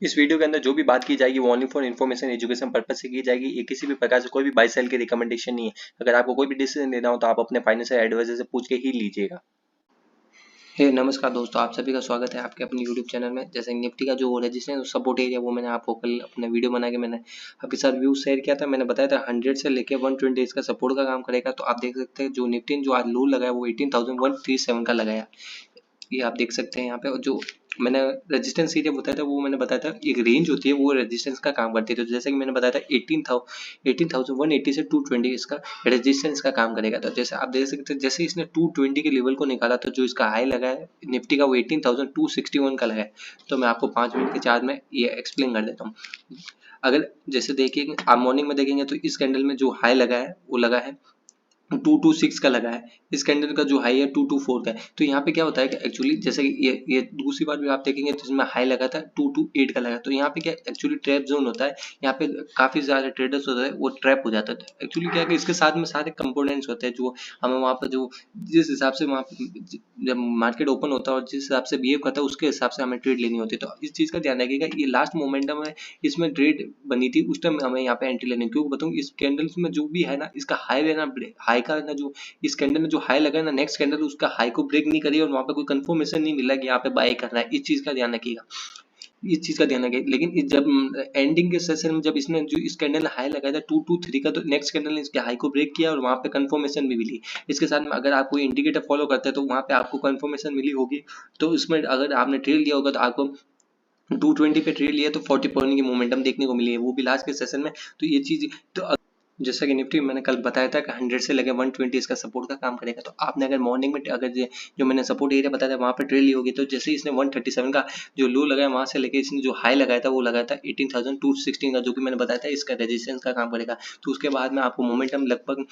इस वीडियो के अंदर जो भी बात की जाएगी वो only for information education purpose से की जाएगी। ये किसी भी प्रकार से कोई भी बाय सेल की रिकमेंडेशन नहीं है। अगर आपको कोई भी डिसीजन लेना हो तो आप अपने फाइनेंशियल एडवाइजर से पूछ के ही लीजिएगा। नमस्कार दोस्तों, आप सभी का स्वागत है आपके अपने यूट्यूब चैनल में। जैसे निफ्टी का जो रजिस्ट्रेशन सपोर्ट एरिया वो मैंने आपको कल अपने वीडियो बना के मैंने आपके साथ व्यू शेयर किया था। मैंने बताया था 100 से लेके 120 इसका सपोर्ट का काम करेगा। तो आप देख सकते हैं जो निफ्टी जो आज लो लगाया वो 18,137 का लगाया। ये आप देख सकते हैं यहाँ पे। और जो मैंने रेजिस्टेंस एरिया बताया था वो मैंने बताया था एक रेंज होती है वो रेजिस्टेंस का काम करती है। तो जैसे कि मैंने बताया था 18,180 से 220 इसका रेजिस्टेंस का काम करेगा। तो जैसे आप देख सकते हैं जैसे इसने 220 के लेवल को निकाला तो जो इसका हाई लगा है निफ्टी का वो 18,261 का लगा है। तो मैं आपको 5 मिनट के चार्ज में ये एक्सप्लेन कर देता हूँ। अगर जैसे देखिए आप मॉर्निंग में देखेंगे तो इस कैंडल में जो हाई लगा है वो लगा है 226 का लगा है। इस कैंडल का जो हाई है 224 का है। तो यहाँ पे क्या होता है कि एक्चुअली जैसे कि ये दूसरी बार भी आप देखेंगे तो इसमें हाई लगा था 228 का लगा। तो यहाँ पे क्या एक्चुअली ट्रैप जोन होता है। यहाँ पे काफी सारे ट्रेडर्स होते हैं वो ट्रैप हो जाता है। एक्चुअली क्या है कि इसके साथ में सारे कंपोनेंट्स होते हैं जो हमें वहाँ पर जो जिस हिसाब से वहाँ जब मार्केट ओपन होता है और जिस हिसाब से बिहेव करता है उसके हिसाब से हमें ट्रेड लेनी होती है। तो इस चीज का ध्यान रखिएगा। ये लास्ट मोमेंटम है, इसमें ट्रेड बनी थी उस टाइम हमें यहाँ पे एंट्री लेनी। क्यों बताऊँ, इस कैंडल्स में जो भी है ना इसका हाई है ना, हाई का ना जो इस कैंडल में जो हाई लगा है ना नेक्स्ट कैंडल उसका हाई को ब्रेक नहीं करी और वहां पे कोई कंफर्मेशन नहीं मिला कि यहाँ पे बाय करना है। इस चीज का ध्यान रखिएगा, इस चीज का ध्यान रखिए। लेकिन जब एंडिंग के सेशन में जब इसने जो इस कैंडल हाई लगाया था 223 का, तो नेक्स्ट कैंडल ने इसके हाई को ब्रेक किया और वहां पे कंफर्मेशन भी मिली। इसके साथ में अगर आप कोई इंडिकेटर फॉलो करते हैं तो वहां पे आपको कंफर्मेशन मिली होगी। तो इसमें अगर आपने ट्रेड लिया होगा तो आपको 220 पे ट्रेड लिया तो 40 पॉइंट की मोमेंटम देखने को मिली है, वो भी लास्ट के सेशन में। तो ये चीज तो जैसा कि निफ्टी मैंने कल बताया था कि 100 से लेकर 120 इसका सपोर्ट का काम करेगा। तो आपने अगर मॉर्निंग में अगर जो मैंने सपोर्ट एरिया बताया था वहां पे ट्रेड ली होगी तो जैसे इसने 137 का जो लो लगाया वहां से लेकर इसने जो हाई लगाया था वो लगाया था 18,216 का, जो कि मैंने बताया था इसका रेजिस्टेंस का काम करेगा। तो उसके बाद में आपको मोमेंटम लगभग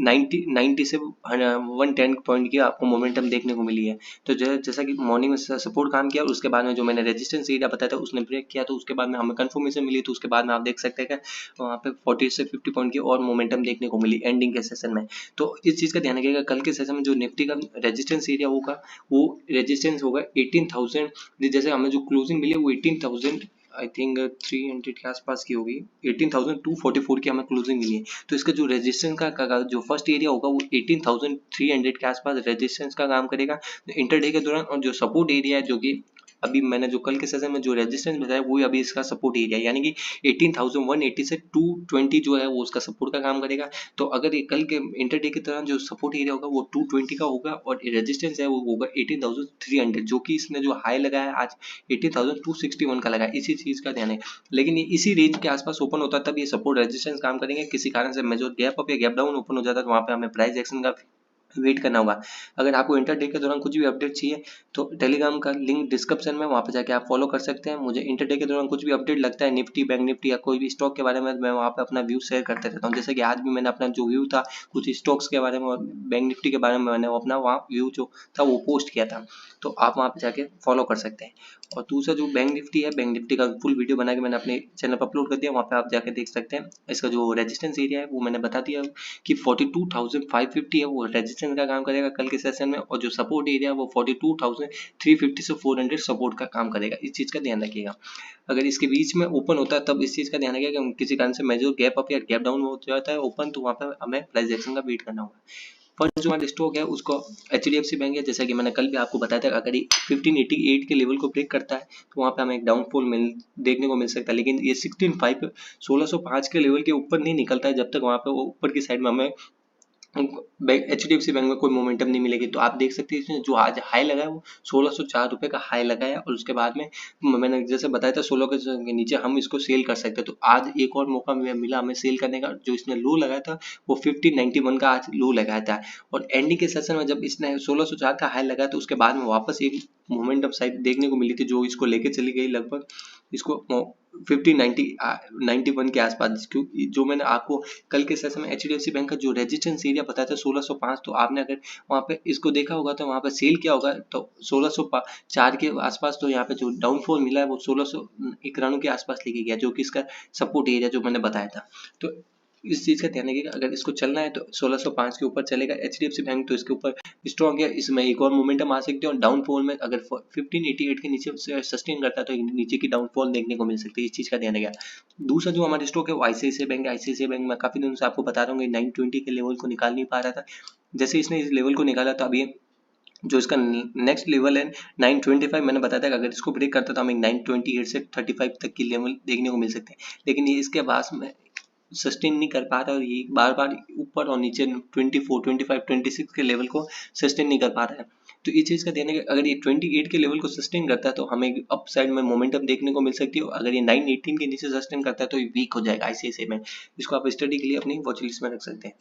90 से 110 पॉइंट की आपको मोमेंटम देखने को मिली है। तो जैसा कि मॉर्निंग में सपोर्ट काम किया और उसके बाद में जो मैंने रेजिस्टेंस एरिया बताया था उसने ब्रेक किया। तो उसके बाद में हमें कंफर्मेशन मिली। तो उसके बाद में आप देख सकते हैं कि वहाँ पे 40 से 50 पॉइंट की और मोमेंटम देखने को मिली एंडिंग के सेशन में। तो इस चीज का ध्यान रखिएगा, कल के सेशन में जो निफ्टी का रेजिस्टेंस एरिया होगा वो रेजिस्टेंस होगा 18,000। जैसे हमें जो क्लोजिंग मिली वो 18,000 आई थिंक 300 के आसपास की होगी। 18,244 की हमें क्लोजिंग मिली है। तो इसका जो रेजिस्टेंस का जो फर्स्ट एरिया होगा वो 18,300 के आसपास रेजिस्टेंस का काम करेगा इंटरडे के दौरान। और जो सपोर्ट एरिया है जो कि अभी मैंने जो कल के सेशन में जो रेजिस्टेंस बताया वो अभी इसका सपोर्ट एरिया है, यानी कि 18,180 से 220 जो है वो उसका सपोर्ट का काम करेगा। तो अगर ये कल के इंटरडे के दौरान जो सपोर्ट एरिया होगा वो 220 का होगा और रेजिस्टेंस है वो होगा 18,300, जो कि इसने जो हाई लगाया है आज 18,261 का लगा है। इसी चीज का ध्यान है। लेकिन ये इसी रेंज के आसपास ओपन होता है तब ये सपोर्ट रेजिस्टेंस काम करेंगे। किसी कारण से मेजर गैप अप या गैप डाउन ओपन हो जाता है तो वहां पे हमें प्राइस एक्शन का वेट करना होगा। अगर आपको इंटरडे के दौरान कुछ भी अपडेट चाहिए तो टेलीग्राम का लिंक डिस्क्रिप्शन में, वहां पे जाके आप फॉलो कर सकते हैं। मुझे इंटरडे के दौरान कुछ भी अपडेट लगता है निफ्टी, बैंक निफ्टी या कोई भी स्टॉक के बारे में, मैं वहां पे अपना व्यू शेयर करते रहता हूँ। जैसे कि आज भी मैंने अपना जो व्यू था कुछ स्टॉक्स के बारे में और बैंक निफ्टी के बारे में मैंने अपना वहाँ व्यू जो था वो पोस्ट किया था। तो आप वहाँ पे जाके फॉलो कर सकते हैं। और दूसरा जो बैंक निफ्टी है, बैंक निफ्टी का फुल वीडियो बना के मैंने अपने चैनल पर अपलोड कर दिया, वहाँ पे आप जाके देख सकते हैं। इसका जो रेजिस्टेंस एरिया है वो मैंने बता दिया कि 42,550 है वो रेजिस्टेंस का काम करेगा कल के सेशन में। और जो सपोर्ट एरिया है वो 42,350 से 400 सपोर्ट का काम करेगा। इस चीज का ध्यान रखिएगा। अगर इसके बीच में ओपन होता है तब इस चीज का ध्यान रखिएगा कि किसी कारण से मेजर गैप अप या गैप डाउन हो जाता है ओपन, तो वहाँ पे हमें प्राइस एक्शन का वेट करना होगा। फर्स्ट जो हमारा स्टॉक है उसको HDFC बैंक है। जैसा कि मैंने कल भी आपको बताया था अगर ये 1588 के लेवल को ब्रेक करता है तो वहाँ पे हमें एक डाउनफॉल देखने को मिल सकता है। लेकिन ये 1605 के लेवल के ऊपर नहीं निकलता है जब तक वहाँ पे ऊपर की साइड में हमें HDFC बैंक में कोई मोमेंटम नहीं मिलेगी। तो आप देख सकते हैं जो आज हाई लगा है वो 1604 रुपए का हाई लगा है और उसके बाद में मैंने जैसे बताया था 16 के नीचे हम इसको सेल कर सकते हैं। तो आज एक और मौका मिला हमें सेल करने का। जो इसने लो लगाया था वो 1591 का आज लो लगाया था। और एंडिंग के सेशन में जब इसने 1604 का हाई लगाया तो उसके बाद में वापस एक मोमेंटम साइड देखने को मिली थी जो इसको लेके चली गई लगभग इसको 1591 के आसपास। क्योंकि जो मैंने आपको कल के सेशन में HDFC बैंक का जो रेजिस्टेंस एरिया बताया था 1605, तो आपने अगर वहाँ पे इसको देखा होगा तो वहाँ पे सेल किया होगा तो 1604 के आसपास। तो यहाँ पे जो डाउनफॉल मिला है वो 1691 के आसपास लेके गया, जो कि इसका सपोर्ट एरिया जो मैंने बताया था। तो इस चीज़ का ध्यान रखिएगा, अगर इसको चलना है तो 1605 के ऊपर चलेगा HDFC बैंक, तो इसके ऊपर स्ट्रॉन्ग है, इसमें एक और मोमेंटम आ सकती है, और डाउनफॉल में अगर 1588 के नीचे सस्टेन करता है तो नीचे की डाउनफॉल देखने को मिल सकती है, इस चीज़ का ध्यान रखिएगा। दूसरा जो हमारा स्टॉक है वो ICICI बैंक है। ICICI बैंक में काफ़ी दिनों से आपको बता रहा हूँ 920 के लेवल को निकाल नहीं पा रहा था, जैसे इसने इस लेवल को निकाला तो अभी जो इसका नेक्स्ट लेवल है 925, मैंने बताया था कि अगर इसको ब्रेक करता तो हमें 928 से 35 तक की लेवल देखने को मिल सकते हैं, लेकिन ये इसके पास में सस्टेन नहीं कर पा रहा है, और ये बार बार ऊपर और नीचे 24, 25, 26 के लेवल को सस्टेन नहीं कर पा रहा है। तो इस चीज़ का ध्यान है कि अगर ये 28 के लेवल को सस्टेन करता है तो हमें अप साइड में मोमेंटम देखने को मिल सकती है, और अगर ये 918 के नीचे सस्टेन करता है तो ये वीक हो जाएगा ICICI में। इसको आप स्टडी के लिए अपनी वॉच लिस्ट में रख सकते हैं।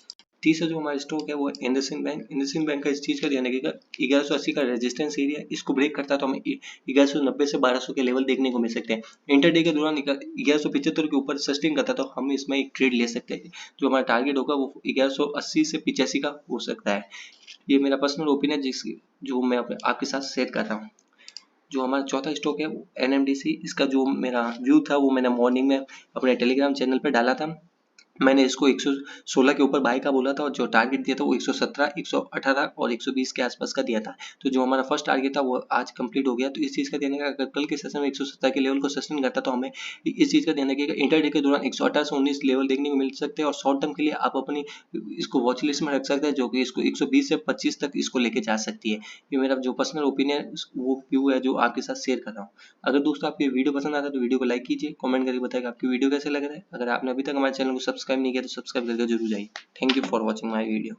तीसरा जो हमारा स्टॉक है वो इंडसइंड बैंक। इंडसइंड बैंक का इस चीज़ का ध्यान रखिएगा, 1180 का रेजिस्टेंस एरिया, इसको ब्रेक करता है तो हमें 1190 से 1200 के लेवल देखने को मिल सकते हैं। इंटरडे के दौरान 1175 के ऊपर सस्टेन करता है तो हम इसमें एक ट्रेड ले सकते हैं, जो हमारा टारगेट होगा वो 1180 से 85 का हो सकता है। ये मेरा पर्सनल ओपिनियन जो मैं आपके साथ शेयर कर रहा हूँ। जो हमारा चौथा स्टॉक है वो NMDC, इसका जो मेरा व्यू था वो मैंने मॉर्निंग में अपने टेलीग्राम चैनल पर डाला था। मैंने इसको 116 के ऊपर बाय का बोला था, और जो टारगेट दिया था वो 117, 118 और 120 के आसपास का दिया था। तो जो हमारा फर्स्ट टारगेट था वो आज कंप्लीट हो गया। तो इस चीज़ का ध्यान रखिएगा, अगर कल के सेशन में 117 के लेवल को सस्टेन करता तो हमें इस चीज़ का ध्यान रखिएगा, इंटरडे के दौरान 118 से 19 लेवल देखने को मिल सकते हैं, और शॉर्ट टर्म के लिए आप अपनी इसको वॉच लिस्ट में रख सकते हैं, जो कि इसको 120 से 25 तक इसको लेके जा सकती है। ये मेरा जो पर्सनल ओपिनियन वो व्यू है जो आपके साथ शेयर कर रहा हूँ। अगर दोस्तों आपको वीडियो पसंद आता है तो वीडियो को लाइक कीजिए, कमेंट करके बताइए आपकी वीडियो कैसे लग रहा है। अगर आपने अभी तक हमारे चैनल को सब्सक्राइब नहीं किया तो सब्सक्राइब करके जरूर जाइए। Thank you for watching my video.